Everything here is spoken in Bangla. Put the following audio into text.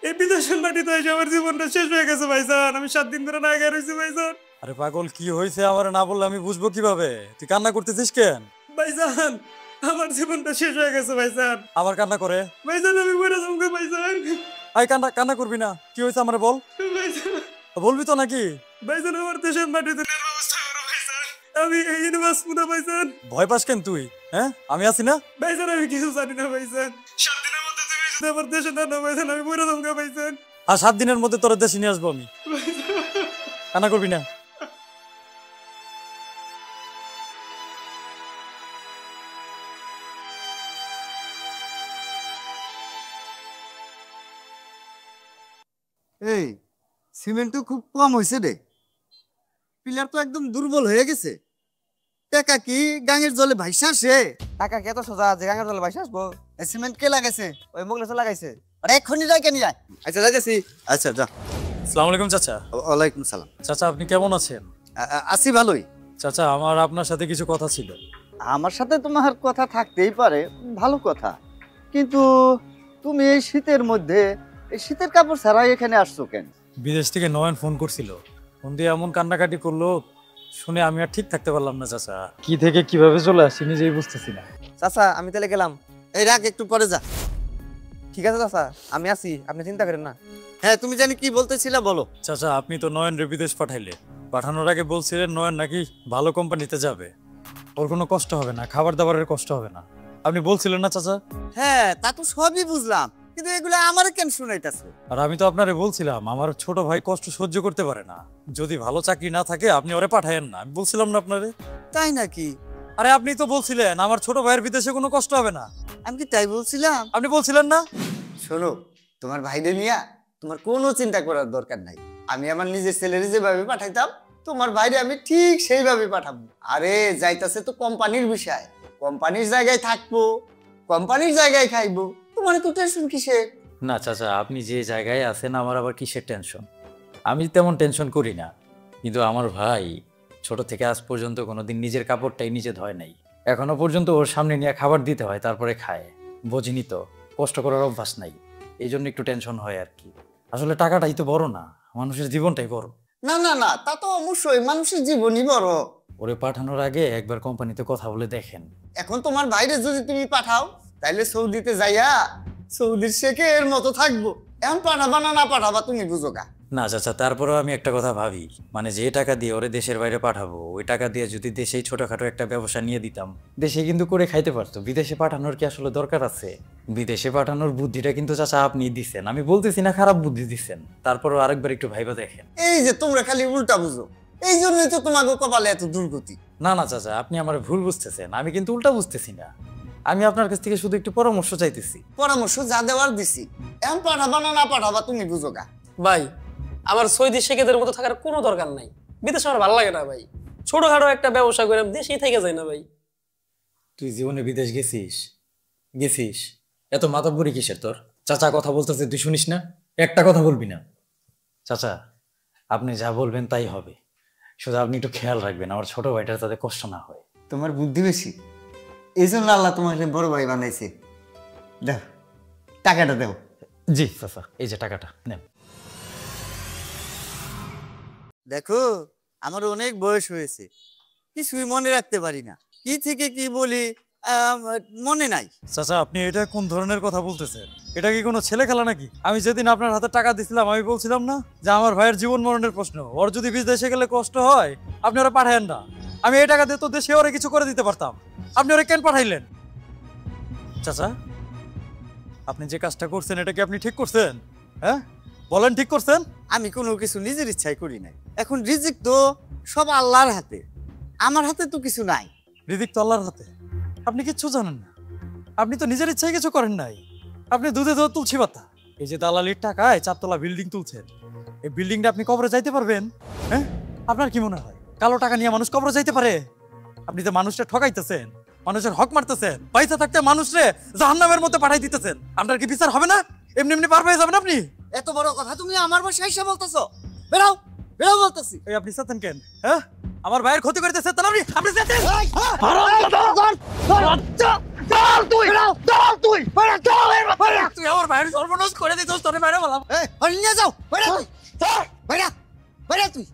এই বিদেশের মাটিতে এসে আমার জীবনটা শেষ হয়ে গেছে ভাইজান। আমি 7 দিন ধরে না খেয়ে রয়েছি ভাইজান। আরে পাগল, কি হয়েছে আমার না বললে আমি বুঝবো কিভাবে? তুই কান্না করতেছিস কেন? ভাইজান আমার জীবনটা শেষ হয়ে গেছে ভাইজান। আবার কান্না করে? ভাইজান আমি মরে যাবো ভাইজান। আই কান্না কান্না করবি না, কি হয়েছে আমার বল। ভাইজান বলবি তো নাকি? ভাইজান আমার দেশের মাটিতে ব্যবস্থা করো ভাইজান। আমি এই বাঁচবো না ভাইজান। ভয় পাস কেন তুই? হ্যাঁ, আমি আছি না। ভাইজান আমি কিছু জানি না ভাইজান। 7 দিনের মধ্যে তুমি যদি আমার দেশে না নাও ভাইজান আমি মরে যাবো ভাইজান। আর 7 দিনের মধ্যে তোর দেশে নিয়ে আসবো আমি। কান্না করবি না। এই সিমেন্ট তো খুব কম হয়েছে রে, পিলার তো একদম দুর্বল হয়ে গেছে। টাকা কি গাঙের জলে ভাইসা আসে? টাকা কে তো সোজা যে গাঙ্গের জলে ভাইসা আসবো? এই সিমেন্ট কে লাগাইছে? ওই মোগলে তো লাগাইছে। আরে এক্ষুনি যাই কেন যায়? আচ্ছা যাইতেছি। আচ্ছা যা। আসসালামু আলাইকুম চাচা। ওয়ালাইকুম সালাম। চাচা আপনি কেমন আছেন? আছি ভালোই। চাচা আমার আপনার সাথে কিছু কথা ছিল। আমার সাথে তোমার কথা থাকতেই পারে, ভালো কথা, কিন্তু তুমি এই শীতের মধ্যে এই শীতের কাপড় ছাড়াই এখানে আসছো কেন? বিদেশ থেকে নয়ন ফোন করছিল, ফোন দিয়ে এমন কান্নাকাটি করলো শুনে আমি আর ঠিক থাকতে পারলাম না চাচা। কি থেকে কিভাবে চলে আসি নিজেই বুঝতেছি না। চাচা আমি তাহলে গেলাম। এই রাখ, একটু পরে যা। ঠিক আছে চাচা, আমি আছি, আপনি চিন্তা করেন না। হ্যাঁ তুমি জানি কি বলতেছিলা, বলো। চাচা আপনি তো নয়ন রে বিদেশ পাঠাইলে, পাঠানোর আগে বলছিলেন নয়ন নাকি ভালো কোম্পানিতে যাবে, ওর কোনো কষ্ট হবে না, খাবার দাবারের কষ্ট হবে না, আপনি বলছিলেন না চাচা? হ্যাঁ তা তো সবই বুঝলাম, কিন্তু এগুলো আমার কেন শুনাইতেছে? আর আমি তো আপনারে বলছিলাম আমার ছোট ভাই কষ্ট সহ্য করতে পারে না, যদি ভালো চাকরি না থাকে আপনি ওরে পাঠায়েন না, আমি বলছিলাম না আপনারে? তাই নাকি? আরে আপনি তো বলছিলেন আমার ছোট ভাইয়ের বিদেশে কোনো কষ্ট হবে না। আমি কি তাই বলছিলাম? আপনি বলছিলেন না? শোনো, তোমার ভাইরে নিয়া তোমার কোনো চিন্তা করার দরকার নাই। আমি আমার নিজের ছেলেরে যেভাবে পাঠাইতাম তোমার ভাইরে আমি ঠিক সেইভাবে পাঠাবো। আরে যাইতাছে তো কোম্পানির বিষয়, কোম্পানির জায়গায় থাকবো, কোম্পানির জায়গায় খাইবো, তোমার তো টেনশন কিসের? না চাচা, আপনি যে জায়গায় আছেন আমার আবার কিসের টেনশন? আমি তেমন টেনশন করি না, কিন্তু আমার ভাই ছোট থেকে আজ পর্যন্ত কোনোদিন নিজের কাপড়টাই নিজে ধয় নাই, এখনো পর্যন্ত ওর সামনে নিয়ে খাবার দিতে হয় তারপরে খায়, বোঝিনি তো কষ্ট করার অভ্যাস নাই, এই জন্য একটু টেনশন হয় আর কি। আসলে টাকাটাই তো বড় না, মানুষের জীবনটাই বড়। না না না, তা তো অবশ্যই, মানুষের জীবনই বড়। ওরে পাঠানোর আগে একবার কোম্পানিতে কথা বলে দেখেন। এখন তোমার বাইরে যদি তুমি পাঠাও তাইলে সৌদিতে যাইয়া সৌদির শেখের মতো থাকবো। এখন পাঠাবা না পাঠাবা তুমি বুঝো গা। না চাচা, তারপরেও আমি একটা কথা ভাবি, মানে যে টাকা দিয়ে ওরে দেশের বাইরে পাঠাবো ওই টাকা দিয়ে যদি দেশেই ছোটখাটো একটা ব্যবসা নিয়ে দিতাম, দেশে কিন্তু করে খাইতে পারতো। বিদেশে পাঠানোর কি আসলে দরকার আছে? বিদেশে পাঠানোর বুদ্ধিটা কিন্তু চাচা আপনি দিচ্ছেন, আমি বলতেছি না খারাপ বুদ্ধি দিচ্ছেন, তারপরও আরেকবার একটু ভাইবা দেখেন। এই যে তোমরা খালি উল্টা বুঝো, এই জন্যই তো তোমাকে কপালে এত দুর্গতি। না না চাচা, আপনি আমার ভুল বুঝতেছেন, আমি কিন্তু উল্টা বুঝতেছি না, আমি আপনার কাছ থেকে শুধু একটু পরামর্শ চাইতেছি। পরামর্শ যা দেওয়ার দিছি, এখন পাঠাবা না পাঠাবা তুমি বুঝো গা। ভাই আমার সৌদি শেখেদের মতো থাকার কোনো দরকার নাই, বিদেশে আমার ভালো লাগে না ভাই, ছোটখাটো একটা ব্যবসা করে দেশেই থেকে যায় না ভাই। তুই জীবনে বিদেশ গেছিস? গেছিস? এত মাতব্বরি কিসের তোর? চাচা কথা বলতেছে তুই শুনিস না? একটা কথা বলবি না? চাচা আপনি যা বলবেন তাই হবে, শুধু আপনি একটু খেয়াল রাখবেন আমার ছোট ভাইটার যাতে কষ্ট না হয়। তোমার বুদ্ধি বেশি, এই জন্য আল্লাহ তোমাকে বড় ভাই বানাইছে। দাও টাকাটা দাও। জি চাচা, এই যে টাকাটা নেন। দেখো আমার অনেক বয়স হয়েছে, কিছুই মনে রাখতে পারি না, কি থেকে কি বলি মনে নাই। চাচা আপনি এটা কোন ধরনের কথা বলতেছেন? এটা কি কোনো ছেলে খেলা নাকি? আমি যেদিন আপনার হাতে টাকা দিছিলাম আমি বলছিলাম না যে আমার ভাইয়ের জীবন মরণের প্রশ্ন, ওর যদি বিদেশে গেলে কষ্ট হয় আপনি ওরা পাঠায়েন না। আমি এই টাকা দিয়ে তো দেশে ওরা কিছু করে দিতে পারতাম, আপনি ওরা কেন পাঠাইলেন? চাচা আপনি যে কাজটা করছেন এটা কি আপনি ঠিক করছেন? হ্যাঁ বলেন, ঠিক করছেন? আমি কোনো কিছু নিজের ইচ্ছাই করি নাই, এখন রিজিক তো সব আল্লাহর হাতে, আমার হাতে তো কিছু নাই। রিজিক তো আল্লাহর হাতে, আপনি কিচ্ছু জানেন না, আপনি তো নিজের ইচ্ছায় কিছু করেন নাই, আপনি দুধে দুধ তুলছি পাতা। এই যে দালালির টাকায় 4 তলা বিল্ডিং তুলছেন, এই বিল্ডিংটা আপনি কবরে যাইতে পারবেন? হ্যাঁ আপনার কি মনে হয় কালো টাকা নিয়ে মানুষ কবরে যাইতে পারে? আপনি তো মানুষটা ঠকাইতেছেন, মানুষের হক মারতেছেন, পয়সা থাকতে মানুষরে জাহান্নামের মধ্যে পাঠাই দিতেছেন, আপনার কি বিচার হবে না? এমনি এমনি পার পেয়ে যাবেন আপনি। এত বড় কথা তুমি আমার বাসায় এসে বলতেছো? বেরাও বেরাও বলতেছি। এই আপনি চাচ্ছেন কেন? হ্যাঁ আমার ভাইয়ের ক্ষতি করতেছে তাহলে আপনি যেতেন। তুই আমার ভাইয়ের সর্বনাশ করে দিছিস, তোরে বাইরে বললাম। নিয়ে যাও বাইরে তুই বাইরে তুই